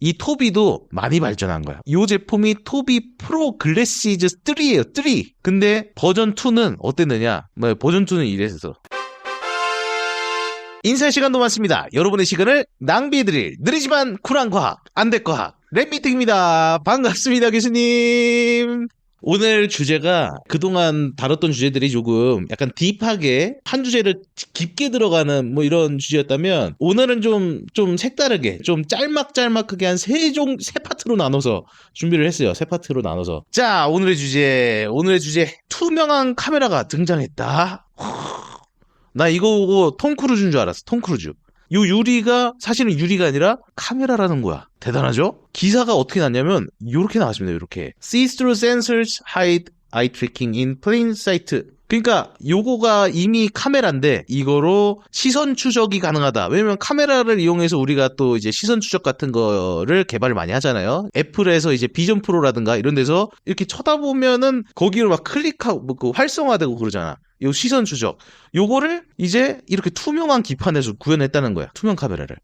이 토비도 많이 발전한 거야. 이 제품이 토비 프로 글래시즈 3예요. 3. 근데 버전 2는 어땠느냐? 버전 2는 이랬어. 인사할 시간도 많습니다. 여러분의 시간을 낭비해드릴 느리지만 쿨한 과학, 안될과학 랩미팅입니다. 반갑습니다, 교수님. 오늘 주제가 그동안 다뤘던 주제들이 조금 약간 딥하게 한 주제를 깊게 들어가는 뭐 이런 주제였다면, 오늘은 좀 색다르게 좀 짤막짤막하게 한 세 파트로 나눠서 준비를 했어요. 세 파트로 나눠서. 자, 오늘의 주제 투명한 카메라가 등장했다. 나 이거 보고 톰 크루즈인 줄 알았어. 톰 크루즈. 요 유리가 사실은 유리가 아니라 카메라라는 거야. 대단하죠? 기사가 어떻게 났냐면 요렇게 나왔습니다. 요렇게. See-through sensors hide eye tracking in plain sight. 그러니까 요거가 이미 카메라인데 이거로 시선 추적이 가능하다. 왜냐면 카메라를 이용해서 우리가 또 이제 시선 추적 같은 거를 개발을 많이 하잖아요. 애플에서 이제 비전 프로라든가 이런 데서 이렇게 쳐다보면은 거기로 막 클릭하고 뭐 활성화되고 그러잖아. 요 시선 추적. 요거를 이제 이렇게 투명한 기판에서 구현했다는 거야. 투명 카메라를.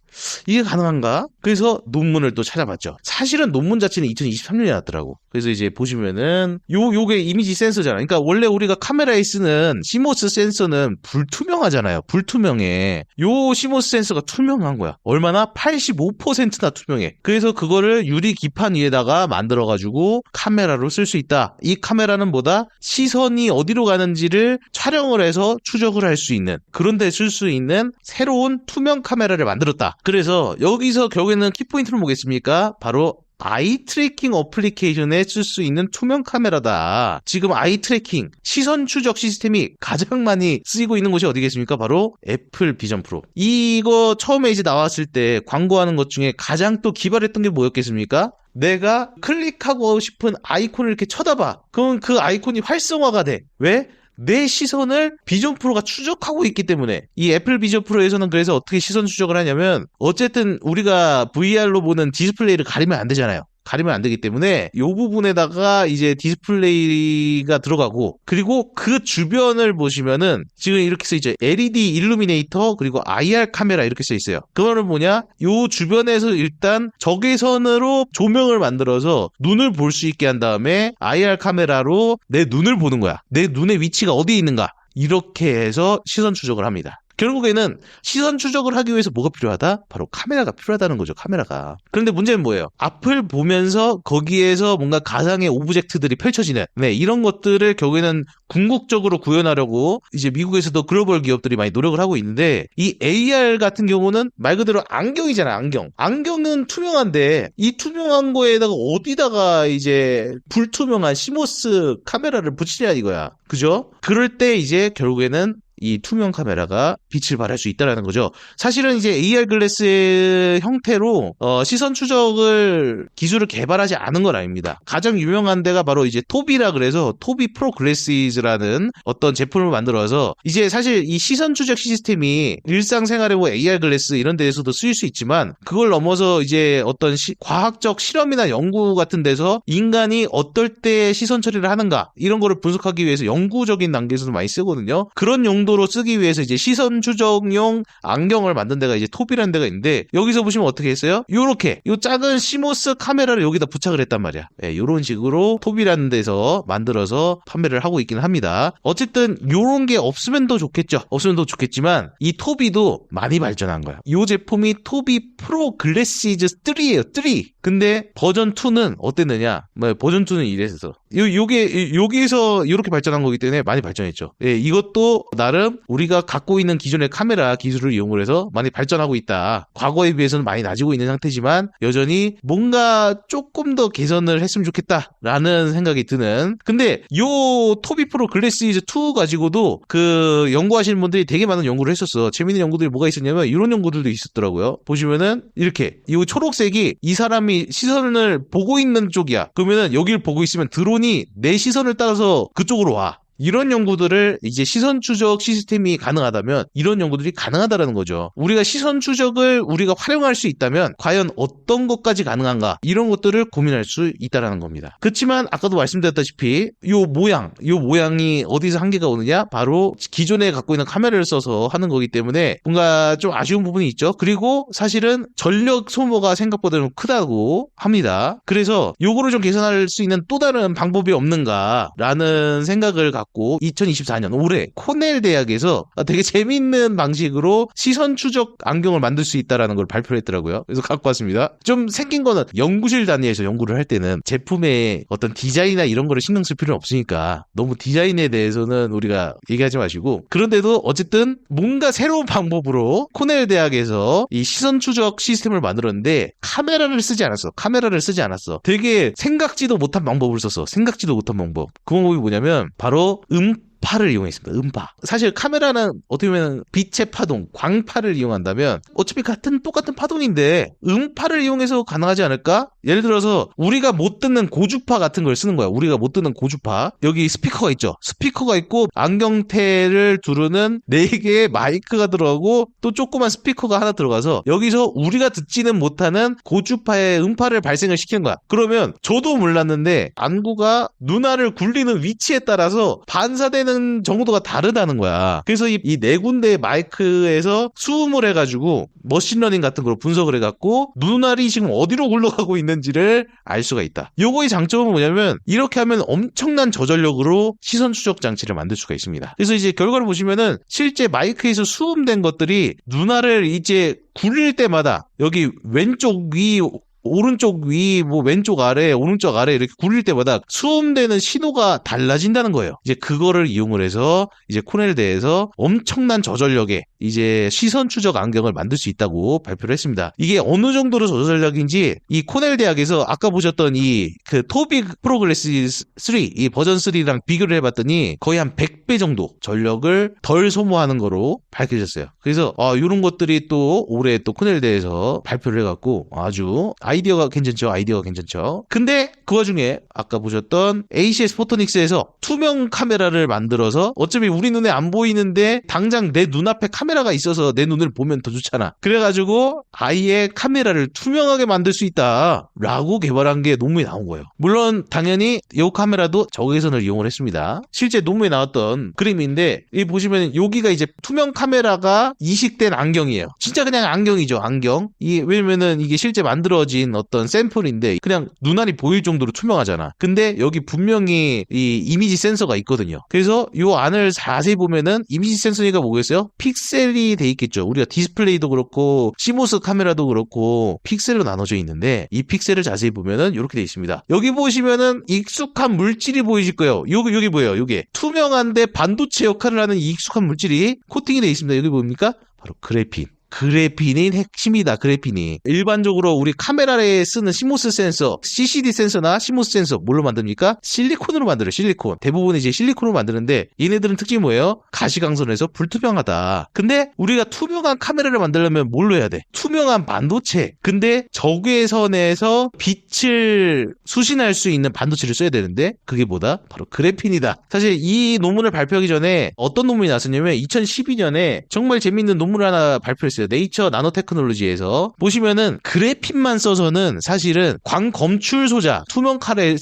이게 가능한가? 그래서 논문을 또 찾아봤죠. 사실은 논문 자체는 2023년에 나왔더라고. 그래서 이제 보시면은 요게 이미지 센서잖아. 그러니까 원래 우리가 카메라에 쓰는 시모스 센서는 불투명하잖아요. 불투명해. 요 시모스 센서가 투명한 거야. 얼마나? 85%나 투명해. 그래서 그거를 유리 기판 위에다가 만들어가지고 카메라로 쓸 수 있다. 이 카메라는 뭐다? 시선이 어디로 가는지를 촬영을 해서 추적을 할 수 있는, 그런 데 쓸 수 있는 새로운 투명 카메라를 만들었다. 그래서 여기서 결국에는 키포인트를 뭐겠습니까? 바로 아이 트래킹 어플리케이션에 쓸 수 있는 투명 카메라다. 지금 아이 트래킹, 시선 추적 시스템이 가장 많이 쓰이고 있는 곳이 어디겠습니까? 바로 애플 비전 프로. 이거 처음에 이제 나왔을 때 광고하는 것 중에 가장 또 기발했던 게 뭐였겠습니까? 내가 클릭하고 싶은 아이콘을 이렇게 쳐다봐. 그럼 그 아이콘이 활성화가 돼. 왜? 내 시선을 비전 프로가 추적하고 있기 때문에. 이 애플 비전 프로에서는 그래서 어떻게 시선 추적을 하냐면, 어쨌든 우리가 VR로 보는 디스플레이를 가리면 안 되잖아요. 가리면 안 되기 때문에 이 부분에다가 이제 디스플레이가 들어가고, 그리고 그 주변을 보시면은 지금 이렇게 써 있죠. LED 일루미네이터 그리고 IR 카메라 이렇게 써 있어요. 그거는 뭐냐? 요 주변에서 일단 적외선으로 조명을 만들어서 눈을 볼 수 있게 한 다음에 IR 카메라로 내 눈을 보는 거야. 내 눈의 위치가 어디에 있는가? 이렇게 해서 시선 추적을 합니다. 결국에는 시선 추적을 하기 위해서 뭐가 필요하다? 바로 카메라가 필요하다는 거죠. 카메라가. 그런데 문제는 뭐예요? 앞을 보면서 거기에서 뭔가 가상의 오브젝트들이 펼쳐지는, 이런 것들을 결국에는 궁극적으로 구현하려고 이제 미국에서도 글로벌 기업들이 많이 노력을 하고 있는데, 이 AR 같은 경우는 말 그대로 안경이잖아요. 안경은 투명한데 이 투명한 거에다가 어디다가 이제 불투명한 시모스 카메라를 붙이냐 이거야. 그죠? 그럴 때 이제 결국에는 이 투명 카메라가 빛을 발할 수 있다는 거죠. 사실은 이제 AR 글래스의 형태로 시선 추적을 기술을 개발하지 않은 건 아닙니다. 가장 유명한 데가 바로 이제 토비라 그래서 토비 프로 글래시즈라는 어떤 제품을 만들어서, 이제 사실 이 시선 추적 시스템이 일상생활에 뭐 AR 글래스 이런 데에서도 쓰일 수 있지만, 그걸 넘어서 이제 어떤 과학적 실험이나 연구 같은 데서 인간이 어떨 때 시선 처리를 하는가 이런 거를 분석하기 위해서 연구적인 단계에서도 많이 쓰거든요. 그런 용도로 쓰기 위해서 이제 시선 추적용 안경을 만든 데가 이제 토비라는 데가 있는데, 여기서 보시면 어떻게 했어요? 요렇게 요 작은 시모스 카메라를 여기다 부착을 했단 말이야. 요런 식으로 토비라는 데서 만들어서 판매를 하고 있긴 합니다. 어쨌든 요런 게 없으면 더 좋겠죠. 없으면 더 좋겠지만 이 토비도 많이 발전한 거야. 요 제품이 토비 프로 글래시즈 3예요. 3. 근데 버전 2는 어땠느냐? 버전 2는 이랬어. 요게 여기서 이렇게 발전한 거기 때문에 많이 발전했죠. 이것도 나름 우리가 갖고 있는 기존의 카메라 기술을 이용을 해서 많이 발전하고 있다. 과거에 비해서는 많이 낮아지고 있는 상태지만 여전히 뭔가 조금 더 개선을 했으면 좋겠다라는 생각이 드는. 근데 요 토비 프로 글래시즈 2 가지고도 그 연구하시는 분들이 되게 많은 연구를 했었어. 재밌는 연구들이 뭐가 있었냐면 이런 연구들도 있었더라고요. 보시면은 이렇게 이 초록색이 이 사람이 시선을 보고 있는 쪽이야. 그러면은 여기를 보고 있으면 드론이 내 시선을 따라서 그쪽으로 와. 이런 연구들을 이제 시선 추적 시스템이 가능하다면 이런 연구들이 가능하다라는 거죠. 우리가 시선 추적을 우리가 활용할 수 있다면 과연 어떤 것까지 가능한가 이런 것들을 고민할 수 있다라는 겁니다. 그렇지만 아까도 말씀드렸다시피 요 모양이 어디서 한계가 오느냐? 바로 기존에 갖고 있는 카메라를 써서 하는 거기 때문에 뭔가 좀 아쉬운 부분이 있죠. 그리고 사실은 전력 소모가 생각보다 좀 크다고 합니다. 그래서 요거를 좀 개선할 수 있는 또 다른 방법이 없는가라는 생각을 갖고 2024년 올해 코넬 대학에서 되게 재밌는 방식으로 시선 추적 안경을 만들 수 있다라는 걸 발표를 했더라고요. 그래서 갖고 왔습니다. 좀 생긴 거는 연구실 단위에서 연구를 할 때는 제품의 어떤 디자인이나 이런 거를 신경 쓸 필요는 없으니까 너무 디자인에 대해서는 우리가 얘기하지 마시고, 그런데도 어쨌든 뭔가 새로운 방법으로 코넬 대학에서 이 시선 추적 시스템을 만들었는데 카메라를 쓰지 않았어. 되게 생각지도 못한 방법을 썼어. 생각지도 못한 방법. 그 방법이 뭐냐면 바로 음파를 이용했습니다. 음파. 사실 카메라는 어떻게 보면 빛의 파동, 광파를 이용한다면 어차피 똑같은 파동인데 음파를 이용해서 가능하지 않을까? 예를 들어서 우리가 못 듣는 고주파 같은 걸 쓰는 거야. 우리가 못 듣는 고주파. 여기 스피커가 있죠. 스피커가 있고 안경테를 두르는 4개의 마이크가 들어가고 또 조그만 스피커가 하나 들어가서 여기서 우리가 듣지는 못하는 고주파의 음파를 발생을 시키는 거야. 그러면 저도 몰랐는데 안구가 눈알을 굴리는 위치에 따라서 반사되는 정도가 다르다는 거야. 그래서 이 4군데의 마이크에서 수음을 해가지고 머신러닝 같은 걸 분석을 해갖고 눈알이 지금 어디로 굴러가고 있는지를 알 수가 있다. 요거의 장점은 뭐냐면 이렇게 하면 엄청난 저전력으로 시선 추적 장치를 만들 수가 있습니다. 그래서 이제 결과를 보시면은 실제 마이크에서 수음된 것들이 눈알을 이제 굴릴 때마다 여기 왼쪽 위 오른쪽 위, 왼쪽 아래, 오른쪽 아래 이렇게 굴릴 때마다 수음되는 신호가 달라진다는 거예요. 이제 그거를 이용을 해서 이제 코넬대에서 엄청난 저전력의 이제 시선 추적 안경을 만들 수 있다고 발표를 했습니다. 이게 어느 정도로 저전력인지 이 코넬 대학에서 아까 보셨던 이 그 토빅 프로글래스 3, 이 버전 3랑 비교를 해봤더니 거의 한 100배 정도 전력을 덜 소모하는 거로 밝혀졌어요. 그래서 이런 것들이 또 올해 또 코넬대에서 발표를 해갖고 아주 아이디어가 괜찮죠. 근데 그 와중에 아까 보셨던 ACS 포토닉스에서 투명 카메라를 만들어서 어차피 우리 눈에 안 보이는데 당장 내 눈앞에 카메라가 있어서 내 눈을 보면 더 좋잖아. 그래가지고 아예 카메라를 투명하게 만들 수 있다라고 개발한 게 논문에 나온 거예요. 물론 당연히 이 카메라도 저외선을 이용을 했습니다. 실제 논문에 나왔던 그림인데 이 보시면 여기가 이제 투명 카메라가 이식된 안경이에요. 진짜 그냥 안경이죠. 안경. 왜냐면은 이게 실제 만들어진 어떤 샘플인데 그냥 눈알이 보일 정도로 투명하잖아. 근데 여기 분명히 이 이미지 센서가 있거든요. 그래서 요 안을 자세히 보면은 이미지 센서가 뭐겠어요? 픽셀이 돼 있겠죠. 우리가 디스플레이도 그렇고 시모스 카메라도 그렇고 픽셀로 나눠져 있는데 이 픽셀을 자세히 보면은 이렇게 돼 있습니다. 여기 보시면은 익숙한 물질이 보이실 거예요. 여기 뭐예요? 요게 투명한데 반도체 역할을 하는 이 익숙한 물질이 코팅이 돼 있습니다. 여기 뭡니까? 바로 그래핀이 핵심이다. 그래핀이 일반적으로 우리 카메라에 쓰는 시모스 센서, CCD 센서나 시모스 센서 뭘로 만듭니까? 실리콘으로 만들어요. 실리콘. 대부분 이제 실리콘으로 만드는데 얘네들은 특징이 뭐예요? 가시광선에서 불투명하다. 근데 우리가 투명한 카메라를 만들려면 뭘로 해야 돼? 투명한 반도체. 근데 적외선에서 빛을 수신할 수 있는 반도체를 써야 되는데 그게 뭐다? 바로 그래핀이다. 사실 이 논문을 발표하기 전에 어떤 논문이 나왔냐면 2012년에 정말 재밌는 논문을 하나 발표했어요. 네이처 나노테크놀로지에서 보시면은 그래핀만 써서는 사실은 광검출 소자, 투명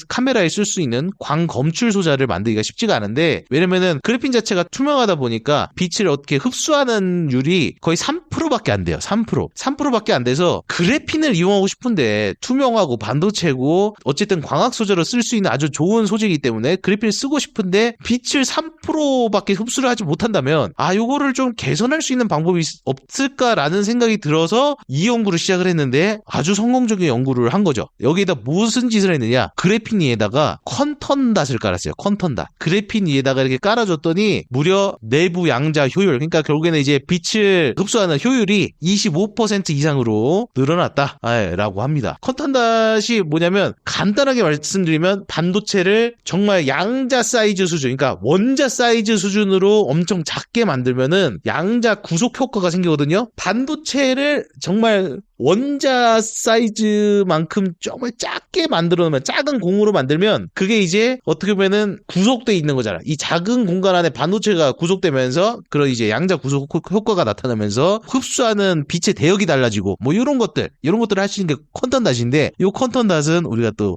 카메라에 쓸 수 있는 광검출 소자를 만들기가 쉽지가 않은데 왜냐면은 그래핀 자체가 투명하다 보니까 빛을 어떻게 흡수하는 율이 거의 3%밖에 안 돼요. 3%밖에 안 돼서 그래핀을 이용하고 싶은데 투명하고 반도체고 어쨌든 광학 소재로 쓸 수 있는 아주 좋은 소재이기 때문에 그래핀을 쓰고 싶은데 빛을 3%밖에 흡수를 하지 못한다면 요거를 좀 개선할 수 있는 방법이 없을까라는 생각이 들어서 이 연구를 시작을 했는데 아주 성공적인 연구를 한 거죠. 여기에다 무슨 짓을 했느냐? 그래핀 위에다가 컨턴닷을 깔았어요. 컨턴닷. 그래핀 위에다가 이렇게 깔아줬더니 무려 내부 양자 효율, 그러니까 결국에는 이제 빛을 흡수하는 효율이 25% 이상으로 늘어났다라고 합니다. 컨턴닷이 뭐냐면 간단하게 말씀드리면 반도체를 정말 양자 사이즈 수준, 그러니까 원자 사이즈 수준으로 엄청 작게 만들면은 양자 구속 효과가 생기거든요. 반도체를 정말 원자 사이즈만큼 정말 작게 만들어 놓으면, 작은 공으로 만들면 그게 이제 어떻게 보면은 구속돼 있는 거잖아. 이 작은 공간 안에 반도체가 구속되면서 그런 이제 양자 구속 효과가 나타나면서 흡수하는 빛의 대역이 달라지고 뭐 이런 것들을 할 수 있는 게 컨턴닷인데, 요 컨턴닷은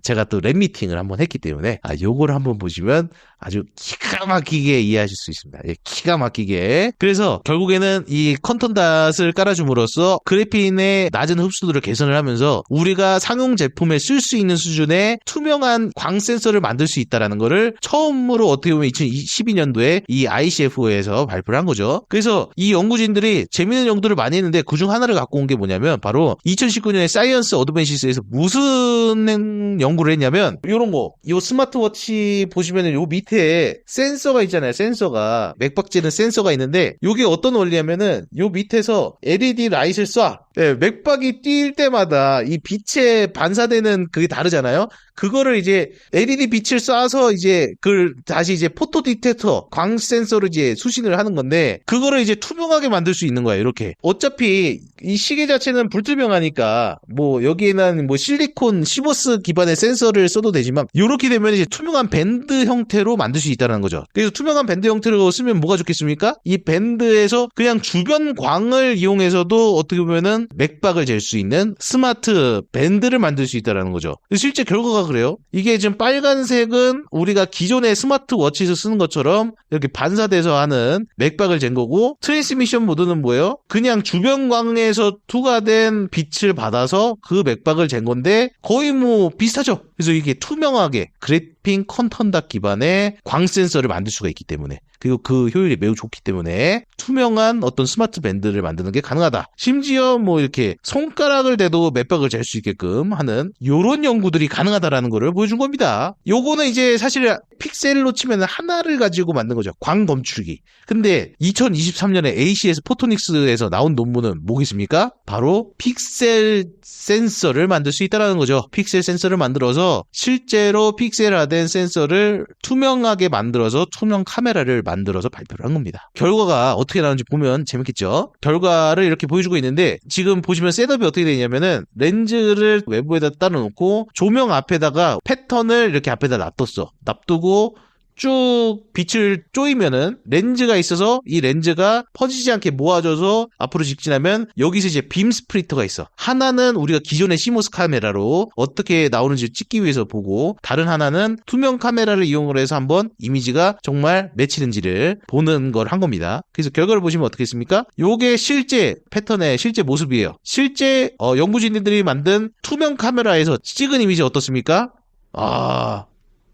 제가 또 랩 미팅을 한번 했기 때문에 요거를 한번 보시면 아주 기가 막히게 이해하실 수 있습니다. 예, 기가 막히게. 그래서 결국에는 이 컨턴닷을 깔아줌으로써 그래핀의 낮은 흡수도를 개선을 하면서 우리가 상용 제품에 쓸 수 있는 수준의 투명한 광 센서를 만들 수 있다라는 거를 처음으로 어떻게 보면 2012년도에 이 ICFO에서 발표를 한 거죠. 그래서 이 연구진들이 재밌는 연구를 많이 했는데 그중 하나를 갖고 온 게 뭐냐면 바로 2019년에 사이언스 어드밴시스에서 무슨 연구를 했냐면, 요런 거, 요 스마트워치 보시면은 요 밑에 센서가 있잖아요. 센서가, 맥박지는 센서가 있는데 요게 어떤 원리냐면은 요 밑에서 LED 라이트를 쏴. 네, 맥박이 뛸 때마다 이 빛에 반사되는 그게 다르잖아요. 그거를 이제 LED 빛을 쏴서 이제 그걸 다시 이제 포토 디텍터 광 센서로 이제 수신을 하는 건데, 그거를 이제 투명하게 만들 수 있는 거예요. 이렇게. 어차피 이 시계 자체는 불투명하니까 뭐 여기에는 뭐 실리콘 시버스 기반의 센서를 써도 되지만, 이렇게 되면 이제 투명한 밴드 형태로 만들 수 있다는 거죠. 그래서 투명한 밴드 형태로 쓰면 뭐가 좋겠습니까? 이 밴드에서 그냥 주변 광을 이용해서도 어떻게 보면은 맥박을 잴 수 있는 스마트 밴드를 만들 수 있다는 거죠. 실제 결과가 그래요. 이게 지금 빨간색은 우리가 기존의 스마트워치에서 쓰는 것처럼 이렇게 반사돼서 하는 맥박을 잰 거고, 트랜스미션 모드는 뭐예요? 그냥 주변 광에서 투과된 빛을 받아서 그 맥박을 잰 건데 거의 뭐 비슷하죠. 그래서 이게 투명하게 그래핀 컨턴닷 기반의 광 센서를 만들 수가 있기 때문에, 그리고 그 효율이 매우 좋기 때문에 투명한 어떤 스마트 밴드를 만드는 게 가능하다. 심지어 뭐 이렇게 손가락을 대도 맥박을 잴 수 있게끔 하는 요런 연구들이 가능하다라는 거를 보여준 겁니다. 요거는 이제 사실 픽셀로 치면 하나를 가지고 만든 거죠. 광 검출기. 근데 2023년에 ACS 포토닉스에서 나온 논문은 뭐겠습니까? 바로 픽셀 센서를 만들 수 있다는 거죠. 픽셀 센서를 만들어서 실제로 픽셀화된 센서를 투명하게 만들어서 투명 카메라를 만들어서 발표를 한 겁니다. 결과가 어떻게 나오는지 보면 재밌겠죠? 결과를 이렇게 보여주고 있는데, 지금 보시면 셋업이 어떻게 되냐면은 렌즈를 외부에다 따라놓고 조명 앞에다가 패턴을 이렇게 앞에다 놔두고 쭉 빛을 쪼이면은 렌즈가 있어서 이 렌즈가 퍼지지 않게 모아져서 앞으로 직진하면 여기서 이제 빔 스플리터가 있어. 하나는 우리가 기존의 시모스 카메라로 어떻게 나오는지 찍기 위해서 보고, 다른 하나는 투명 카메라를 이용을 해서 한번 이미지가 정말 맺히는지를 보는 걸 한 겁니다. 그래서 결과를 보시면 어떻겠습니까? 요게 실제 패턴의 실제 모습이에요. 실제 연구진들이 만든 투명 카메라에서 찍은 이미지 어떻습니까?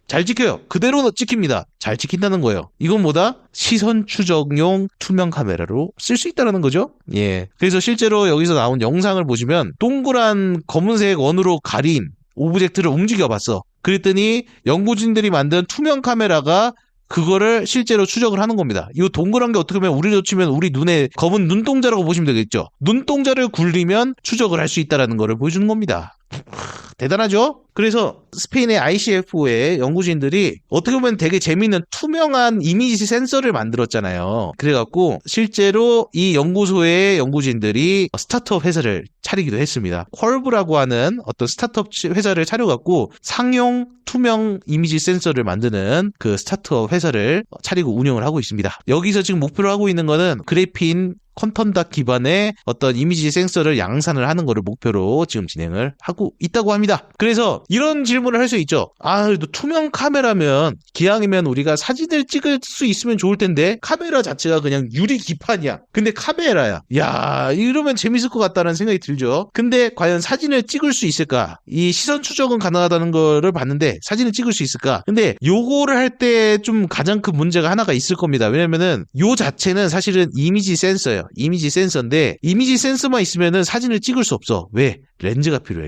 잘 찍혀요. 그대로 찍힙니다. 잘 찍힌다는 거예요. 이건 뭐다? 시선 추적용 투명 카메라로 쓸 수 있다는 거죠. 예. 그래서 실제로 여기서 나온 영상을 보시면 동그란 검은색 원으로 가린 오브젝트를 움직여봤어. 그랬더니 연구진들이 만든 투명 카메라가 그거를 실제로 추적을 하는 겁니다. 이 동그란 게 어떻게 보면 우리로 치면 우리 눈에 검은 눈동자라고 보시면 되겠죠. 눈동자를 굴리면 추적을 할 수 있다는 거를 보여주는 겁니다. 대단하죠? 그래서 스페인의 ICFO의 연구진들이 어떻게 보면 되게 재밌는 투명한 이미지 센서를 만들었잖아요. 그래갖고 실제로 이 연구소의 연구진들이 스타트업 회사를 차리기도 했습니다. 퀄브라고 하는 어떤 스타트업 회사를 차려갖고 상용 투명 이미지 센서를 만드는 그 스타트업 회사를 차리고 운영을 하고 있습니다. 여기서 지금 목표로 하고 있는 거는 그래핀 컨턴닷 기반의 어떤 이미지 센서를 양산을 하는 거를 목표로 지금 진행을 하고 있다고 합니다. 그래서 이런 질문을 할 수 있죠. 투명 카메라면 기왕이면 우리가 사진을 찍을 수 있으면 좋을 텐데 카메라 자체가 그냥 유리 기판이야. 근데 카메라야. 야, 이러면 재밌을 것 같다는 생각이 들죠. 근데 과연 사진을 찍을 수 있을까? 이 시선 추적은 가능하다는 거를 봤는데 사진을 찍을 수 있을까? 근데 요거를 할 때 좀 가장 큰 문제가 하나가 있을 겁니다. 왜냐면은 요 자체는 사실은 이미지 센서예요. 이미지 센서인데 이미지 센서만 있으면은 사진을 찍을 수 없어. 왜? 렌즈가 필요해.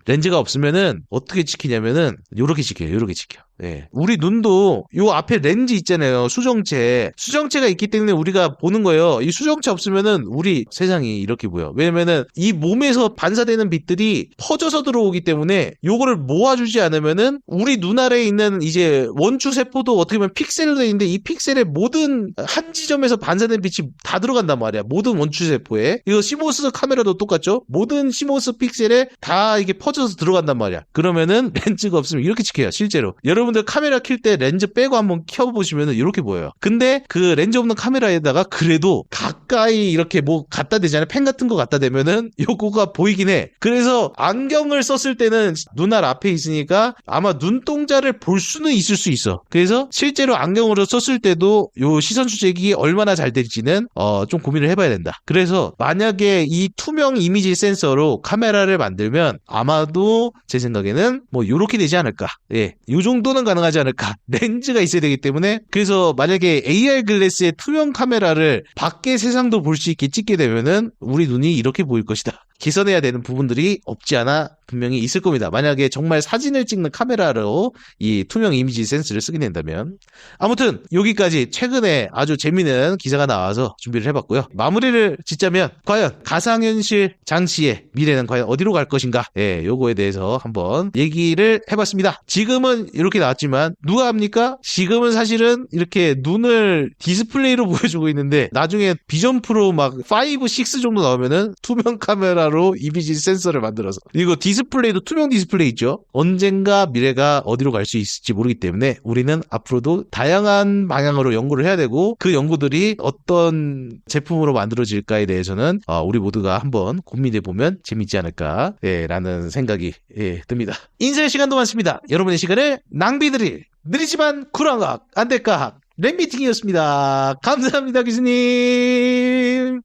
렌즈가 없으면은 어떻게 찍히냐면은 요렇게 찍혀요. 요렇게 찍혀. 예. 우리 눈도 요 앞에 렌즈 있잖아요. 수정체. 수정체가 있기 때문에 우리가 보는 거예요. 이 수정체 없으면은 우리 세상이 이렇게 보여. 왜냐면은 이 몸에서 반사되는 빛들이 퍼져서 들어오기 때문에 요거를 모아주지 않으면은 우리 눈 아래에 있는 이제 원추 세포도 어떻게 보면 픽셀로 돼 있는데 이 픽셀의 모든 한 지점에서 반사된 빛이 다 들어간단 말이야. 모든 원추 세포에. 이거 시모스 카메라도 똑같죠? 모든 시모스 픽셀에 다 이게 퍼져서 들어간단 말이야. 그러면은 렌즈가 없으면 이렇게 찍혀요. 실제로. 여러분들 카메라 킬 때 렌즈 빼고 한번 켜보시면은 이렇게 보여요. 근데 그 렌즈 없는 카메라에다가 그래도 가까이 이렇게 뭐 갖다 대잖아요. 펜 같은 거 갖다 대면은 요거가 보이긴 해. 그래서 안경을 썼을 때는 눈알 앞에 있으니까 아마 눈동자를 볼 수는 있을 수 있어. 그래서 실제로 안경으로 썼을 때도 요 시선 추적이 얼마나 잘 될지는 좀 고민을 해봐야 된다. 그래서 만약에 이 투명 이미지 센서로 카메라를 만들면 아마도 제 생각에는 뭐 요렇게 되지 않을까. 예, 요 정도는 가능하지 않을까. 렌즈가 있어야 되기 때문에. 그래서 만약에 AR 글래스에 투명 카메라를 밖의 세상도 볼 수 있게 찍게 되면은 우리 눈이 이렇게 보일 것이다. 개선해야 되는 부분들이 없지 않아 분명히 있을 겁니다. 만약에 정말 사진을 찍는 카메라로 이 투명 이미지 센스를 쓰게 된다면. 아무튼 여기까지 최근에 아주 재미있는 기사가 나와서 준비를 해봤고요. 마무리를 짓자면 과연 가상현실 장치의 미래는 과연 어디로 갈 것인가? 예, 요거에 대해서 한번 얘기를 해봤습니다. 지금은 이렇게 나왔지만 누가 합니까? 지금은 사실은 이렇게 눈을 디스플레이로 보여주고 있는데 나중에 비전 프로 막 5, 6 정도 나오면은 투명 카메라로 이미지 센서를 만들어서 이거 디스플레이도 투명 디스플레이 있죠. 언젠가 미래가 어디로 갈 수 있을지 모르기 때문에 우리는 앞으로도 다양한 방향으로 연구를 해야 되고 그 연구들이 어떤 제품으로 만들어질까에 대해서는 우리 모두가 한번 고민해 보면 재밌지 않을까 라는 생각이 듭니다. 인사의 시간도 많습니다. 여러분의 시간을 낭비드릴 느리지만 쿨한 과학 안될과학 랩미팅이었습니다. 감사합니다, 교수님.